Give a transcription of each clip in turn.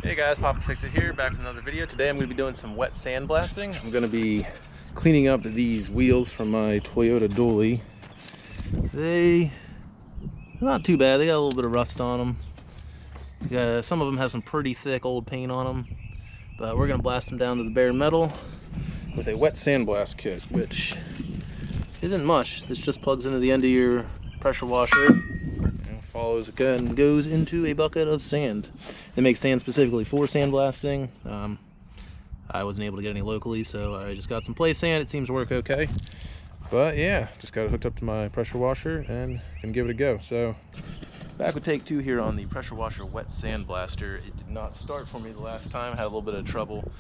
Hey guys, Papa Fix It here, back with another video. Today I'm going to be doing some wet sandblasting. I'm going to be cleaning up these wheels from my Toyota Dually. They're not too bad. They got a little bit of rust on them. Some of them have some pretty thick old paint on them. But we're going to blast them down to the bare metal with a wet sandblast kit, which isn't much. This just plugs into the end of your pressure washer. Follows again and goes into a bucket of sand. They make sand specifically for sandblasting. I wasn't able to get any locally, so I just got some place sand. It seems to work okay. But yeah, just got it hooked up to my pressure washer and gonna give it a go. So back with take two here on the pressure washer wet sandblaster. It did not start for me the last time. I had a little bit of trouble.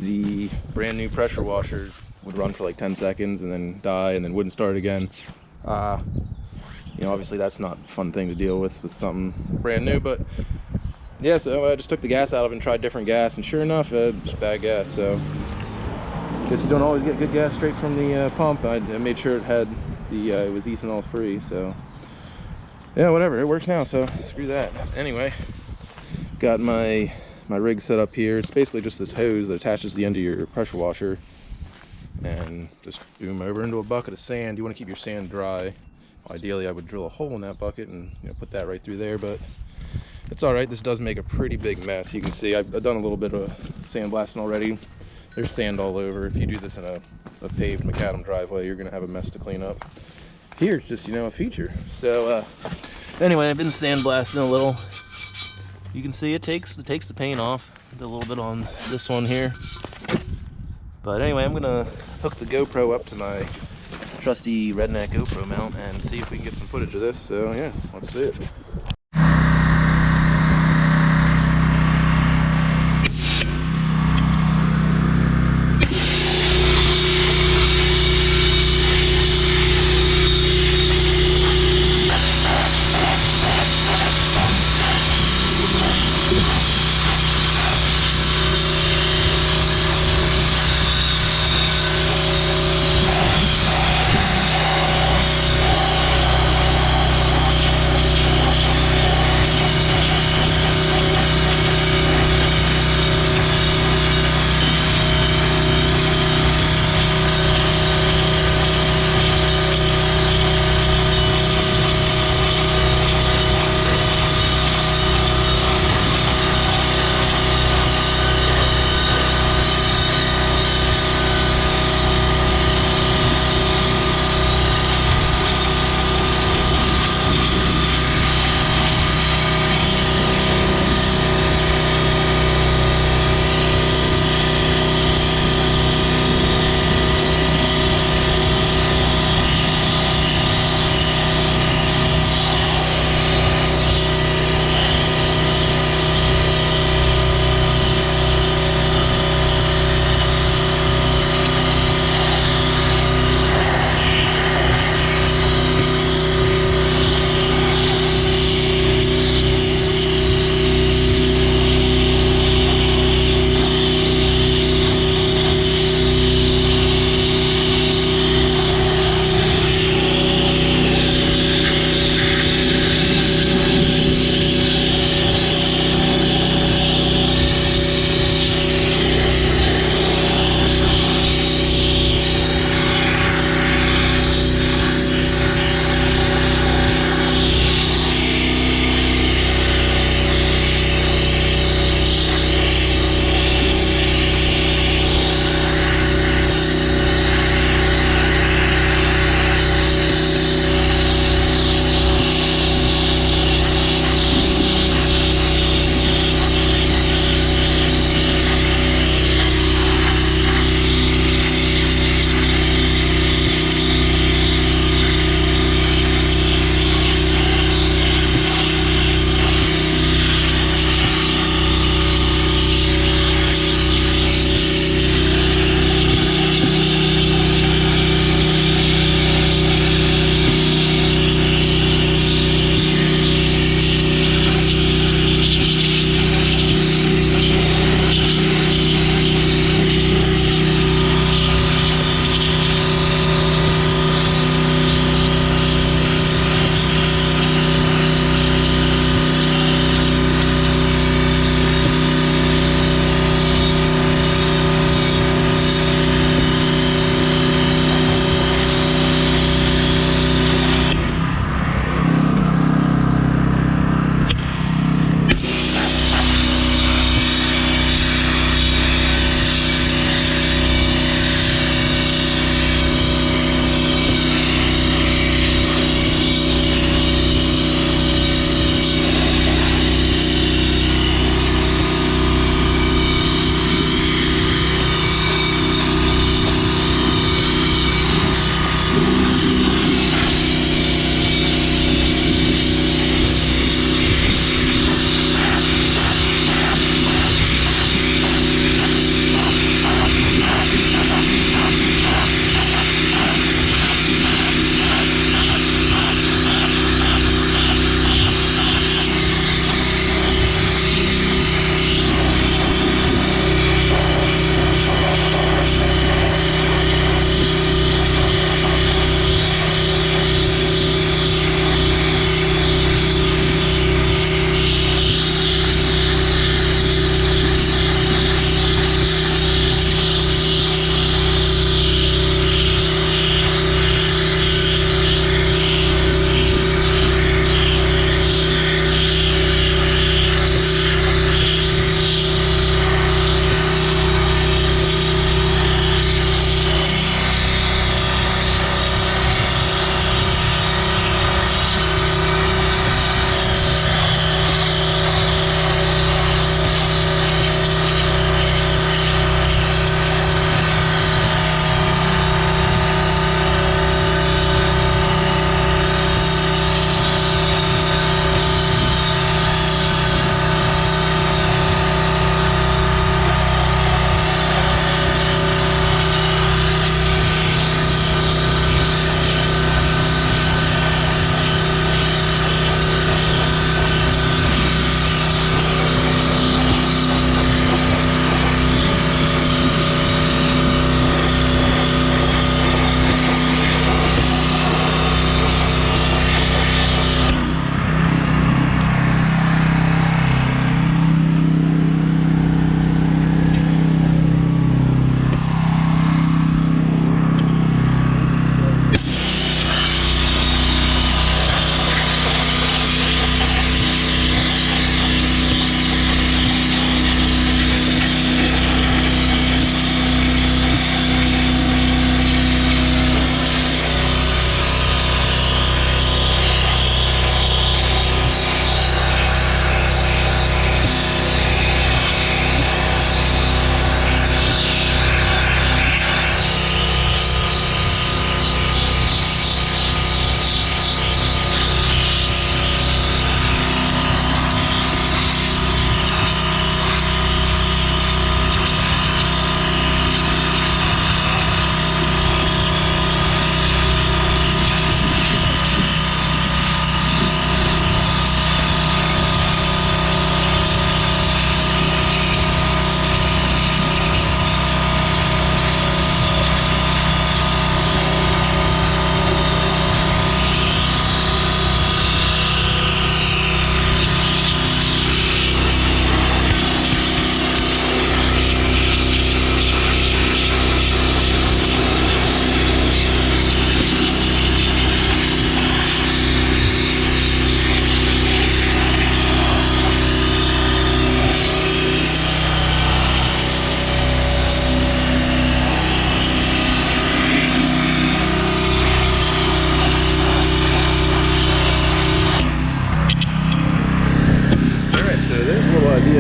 The brand new pressure washers would run for like 10 seconds and then die and then wouldn't start again. You know, obviously that's not a fun thing to deal with something brand new, but yeah, so I just took the gas out of it and tried different gas, and sure enough, it's bad gas. So I guess you don't always get good gas straight from the pump. I made sure it had it was ethanol free, so yeah, whatever, it works now, so screw that. Anyway, got my rig set up here. It's basically just this hose that attaches the end of your pressure washer, and just boom over into a bucket of sand. You want to keep your sand dry. Ideally, I would drill a hole in that bucket and put that right through there, but it's all right. This does make a pretty big mess. You can see I've done a little bit of sandblasting already. There's sand all over. If you do this in a paved macadam driveway, you're gonna have a mess to clean up. Here, it's just a feature. So anyway, I've been sandblasting a little. You can see it takes the paint off. Did a little bit on this one here, but anyway, I'm gonna hook the GoPro up to my trusty redneck GoPro mount and see if we can get some footage of this. So yeah, let's do it.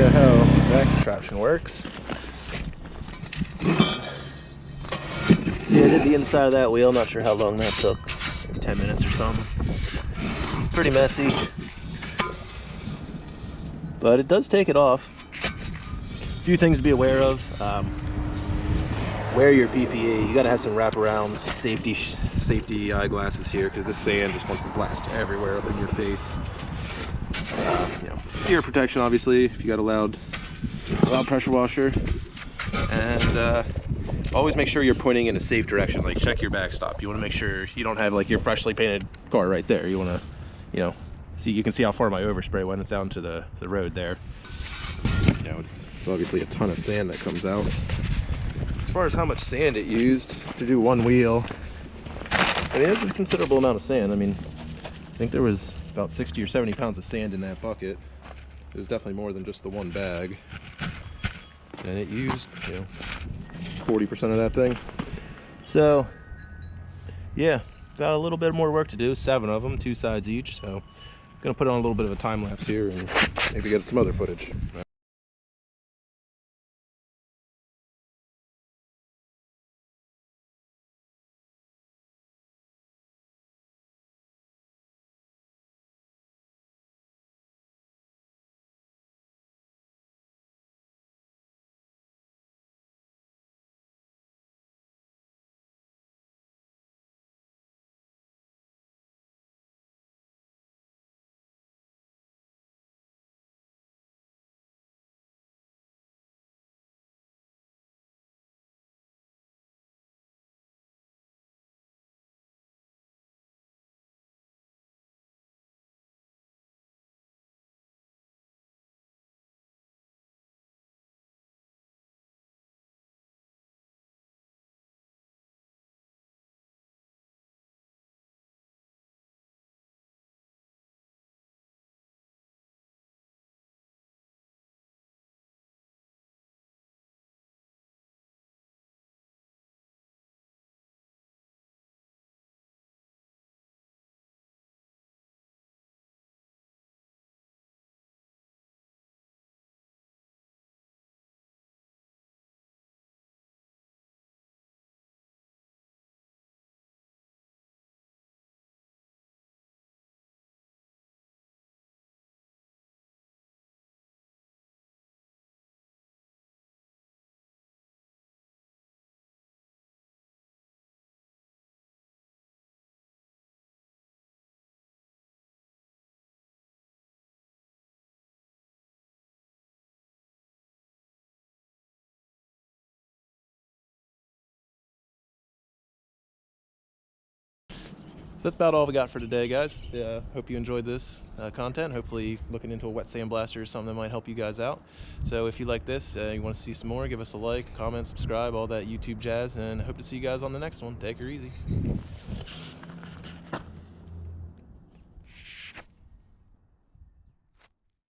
you how that contraption works. See, I did the inside of that wheel. Not sure how long that took. Maybe 10 minutes or something. It's pretty messy, but it does take it off. A few things to be aware of. Wear your PPE. You got to have some wraparound safety eyeglasses here, because this sand just wants to blast everywhere up in your face. You know, ear protection, obviously, if you got a loud pressure washer, and always make sure you're pointing in a safe direction. Like, check your backstop. You want to make sure you don't have like your freshly painted car right there. You want to, you know, see, you can see how far my overspray went. It's out into the road there. You know, it's obviously a ton of sand that comes out. As far as how much sand it used to do one wheel, I mean, it's a considerable amount of sand. I mean, I think there was about 60 or 70 pounds of sand in that bucket. It was definitely more than just the one bag. And it used, you know, 40% of that thing. So, yeah, got a little bit more work to do. 7 of them, 2 sides each. So, I'm gonna put on a little bit of a time lapse here and maybe get some other footage. That's about all we got for today, guys. Hope you enjoyed this content. Hopefully looking into a wet sandblaster is something that might help you guys out. So if you like this, you want to see some more, give us a like, comment, subscribe, all that YouTube jazz, and hope to see you guys on the next one. Take her easy.